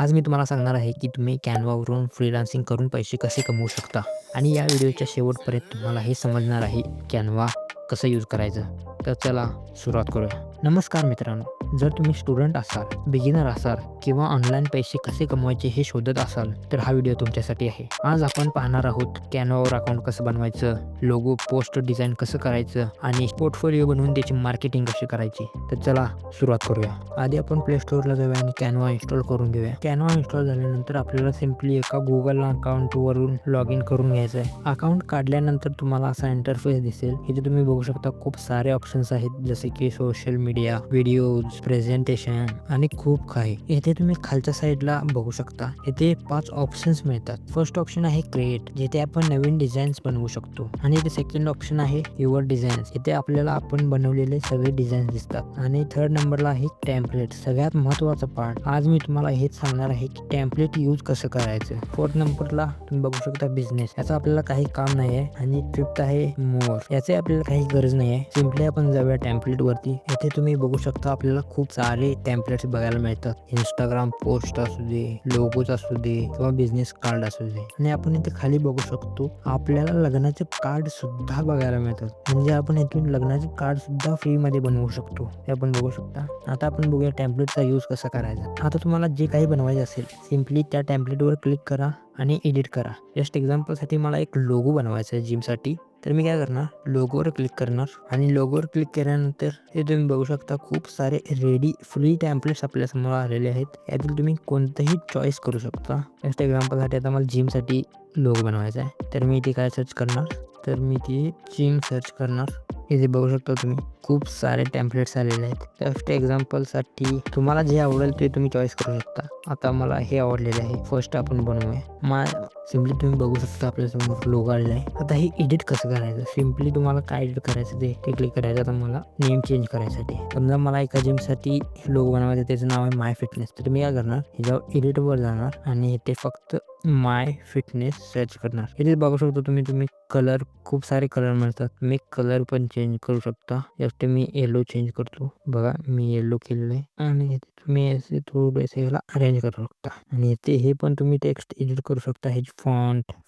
आज मी तुम्हाला सांगणार आहे की तुम्ही कॅनवावरून फ्रीलान्सिंग करून पैसे कसे कमवू शकता आणि या व्हिडिओच्या शेवटपर्यंत तुम्हाला हे समजणार आहे कॅनवा कसं यूज करायचं. तर चला सुरुवात करूया. नमस्कार मित्रांनो, जर तुम्ही स्टुडंट असाल, बिगिनर असाल किंवा ऑनलाईन पैसे कसे कमवायचे हे शोधत असाल तर हा व्हिडिओ तुमच्यासाठी आहे. आज आपण पाहणार आहोत कॅनवावर अकाउंट कसं बनवायचं, लोगो पोस्ट डिझाईन कसं करायचं आणि पोर्टफोलिओ बनवून त्याची मार्केटिंग कशी करायची. तर चला सुरुवात करूया. आधी आपण प्ले स्टोअरला जाऊया आणि कॅनवा इन्स्टॉल करून घेऊया. कॅनवा इन्स्टॉल झाल्यानंतर आपल्याला सिम्पली एका गुगल अकाउंटवरून लॉग इन करून घ्यायचं आहे. अकाउंट काढल्यानंतर तुम्हाला असा इंटरफेस दिसेल. इथे तुम्ही बघू शकता खूप सारे ऑप्शन्स आहेत, जसे की सोशल मीडिया, व्हिडिओज, प्रेझेंटेशन आणि खूप काही. इथे तुम्ही खालच्या साईडला बघू शकता, इथे 5 ऑप्शन्स मिळतात. फर्स्ट ऑप्शन आहे क्रिएट, जिथे आपण नवीन डिझाईन्स बनवू शकतो. आणि इथे सेकंड ऑप्शन आहे युअर डिझाईन्स, इथे आपल्याला आपण बनवलेले सगळे डिझाईन्स दिसतात. आणि थर्ड नंबरला आहे टेम्पलेट, सगळ्यात महत्त्वाचा पार्ट. आज मी तुम्हाला हेच सांगणार आहे की टेम्पलेट यूज कसं करायचं. फोर्थ नंबरला तुम्ही बघू शकता बिझनेस, याचं आपल्याला काही काम नाही आहे. आणि फिफ्थ आहे मोर, याचे आपल्याला काही गरज नाही आहे. सिम्पली आपण जाऊया टेम्पलेट वरती. येथे तुम्ही बघू शकता आपल्याला खूप सारे टेम्पलेट्स बघायला मिळतात. इंस्टाग्राम पोस्ट असू दे, लोगोज असू दे किंवा बिझनेस कार्ड असू दे. आणि आपण इथे खाली बघू शकतो आपल्याला लग्नाचे कार्ड सुद्धा बघायला मिळतात. म्हणजे आपण इथून लग्नाचे कार्ड सुद्धा फ्री मध्ये बनवू शकतो, हे आपण बघू शकता. आता आपण बघूया टेम्पलेटचा यूज कसा करायचा. आता तुम्हाला जे काही बनवायचे असेल, सिम्पली त्या टेम्पलेटवर क्लिक करा आणि एडिट करा. जस्ट एक्झाम्पलसाठी मला एक लोगो बनवायचा आहे जिमसाठी, तर मी काय करणार, लोगोवर क्लिक करणार. आणि लोगोवर क्लिक केल्यानंतर हे तुम्ही बघू शकता खूप सारे रेडी फ्री टेम्पलेट्स आपल्या समोर आलेले आहेत. यातील तुम्ही कोणतंही चॉईस करू शकता. जस्ट एक्झाम्पलसाठी आता मला जिमसाठी लोगो बनवायचा आहे, तर मी इथे काय सर्च करणार, तर मी ती जिम सर्च करणार. इथे बघू शकता तुम्ही खूप सारे टेम्पलेट्स आलेले आहेत. जस्ट एक्झाम्पलसाठी तुम्हाला जे आवडेल ते तुम्ही चॉईस करू शकता. आता मला हे आवडलेले आहे, फर्स्ट आपण बनवूया. सिम्पली तुम्ही बघू शकता आपल्यासमोर लोगो आलेला आहे. आता हे एडिट कसं करायचं, सिम्पली तुम्हाला काय एडिट करायचं ते क्लिक करायचं. आता मला नेम चेंज करायसाठी, समजा मला एका जिमसाठी लोगो बनवायचं, त्याचं नाव आहे माय फिटनेस. तर मी काय करणार, ह्याच्यावर एडिटवर जाणार आणि इथे फक्त माय फिटनेस सर्च करणार. इथे बघू शकतो तुम्ही कलर, खूप सारे कलर मिळतात. तुम्ही कलर पण चेंज करू शकता. जस्ट मी येलो चेंज करतो, बघा मी येलो केलेलं आहे. आणि इथे तुम्ही असे थोडेसे ह्याला अरेंज करू शकता. आणि इथे हे पण तुम्ही टेक्स्ट एडिट करू शकता. हे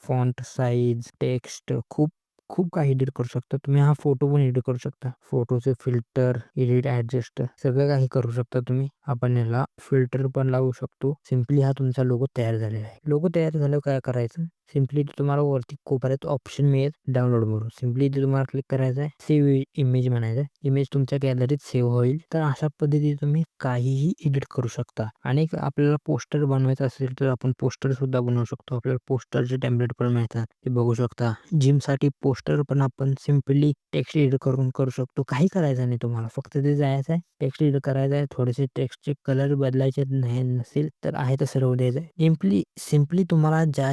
फॉन्ट साईज, टेक्स्ट, खूप खूप काही एडिट करू शकता तुम्ही. हा फोटो पण एडिट करू शकता, फोटोचे फिल्टर, एडिट, ऍडजस्ट सगळं काही करू शकता तुम्ही. आपण याला फिल्टर पण लावू शकतो. सिम्पली हा तुमचा लोगो तयार झालेला आहे. लोगो तयार झाल्यावर काय करायचं, सिम्पली तुम्हाला वरती कोपऱ्यात ऑप्शन मिळेल डाउनलोड म्हणून. सिम्पली इथे तुम्हाला क्लिक करायचं आहे, सेव्ह इमेज म्हणायचं आहे. इमेज तुमच्या गॅलरीत सेव्ह होईल. तर अशा पद्धतीने तुम्ही काहीही एडिट करू शकता. आणि आपल्याला पोस्टर बनवायचं असेल तर आपण पोस्टर सुद्धा बनवू शकतो. आपल्याला पोस्टरचे टेम्पलेट पण मिळतात, ते बघू शकता. जिमसाठी पोस्टर पण आपण सिम्पली टेक्स्ट एडिट करू शकतो. काही करायचं नाही तुम्हाला, फक्त ते जायचं आहे, टेक्स्ट एडिट करायचं आहे. थोडेसे टेक्स्टचे कलर बदलायचे नाही, नसेल तर आहे तसं राहू द्यायचं आहे. सिम्पली तुम्हाला ज्या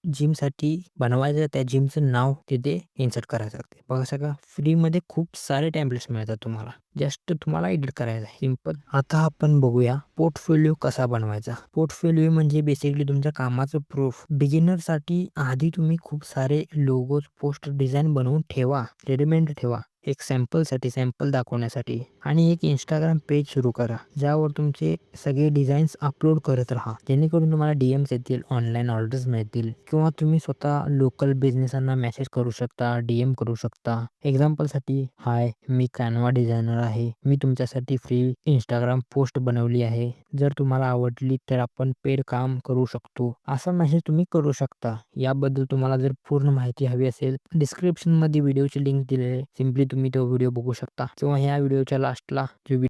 जिमसाठी बनवायचं त्या जिमचं नाव तिथे इन्सर्ट करायचं लागते. बघा सगळं फ्रीमध्ये खूप सारे टेम्पलेट्स मिळतात तुम्हाला, जस्ट तुम्हाला एडिट करायचं आहे, सिम्पल. आता आपण बघूया पोर्टफोलिओ कसा बनवायचा. पोर्टफोलिओ म्हणजे बेसिकली तुमच्या कामाचं प्रूफ. बिगिनरसाठी आधी तुम्ही खूप सारे लोगोज, पोस्ट डिझाईन बनवून ठेवा, रेडीमेड ठेवा, एक सॅम्पल दाखवण्यासाठी. आणि एक इंस्टाग्राम पेज सुरू करा, ज्यावर तुमचे सगळे डिझाईन्स अपलोड करत राहा, जेणेकरून तुम्हाला डीएम्स येतील, ऑनलाईन ऑर्डर्स मिळतील. किंवा तुम्ही स्वतः लोकल बिझनेसांना मेसेज करू शकता, डीएम करू शकता. एक्झाम्पलसाठी, हाय मी कॅनवा डिझायनर आहे, मी तुमच्यासाठी फ्री इंस्टाग्राम पोस्ट बनवली आहे, जर तुम्हाला आवडली तर आपण पेड काम करू शकतो, असा मेसेज तुम्ही करू शकता. याबद्दल तुम्हाला जर पूर्ण माहिती हवी असेल, डिस्क्रिप्शन मध्ये व्हिडिओची लिंक दिलेली आहे, सिम्पली तुम्ही तो व्हिडिओ बघू शकता. किंवा ह्या व्हिडिओच्या लास्टला जो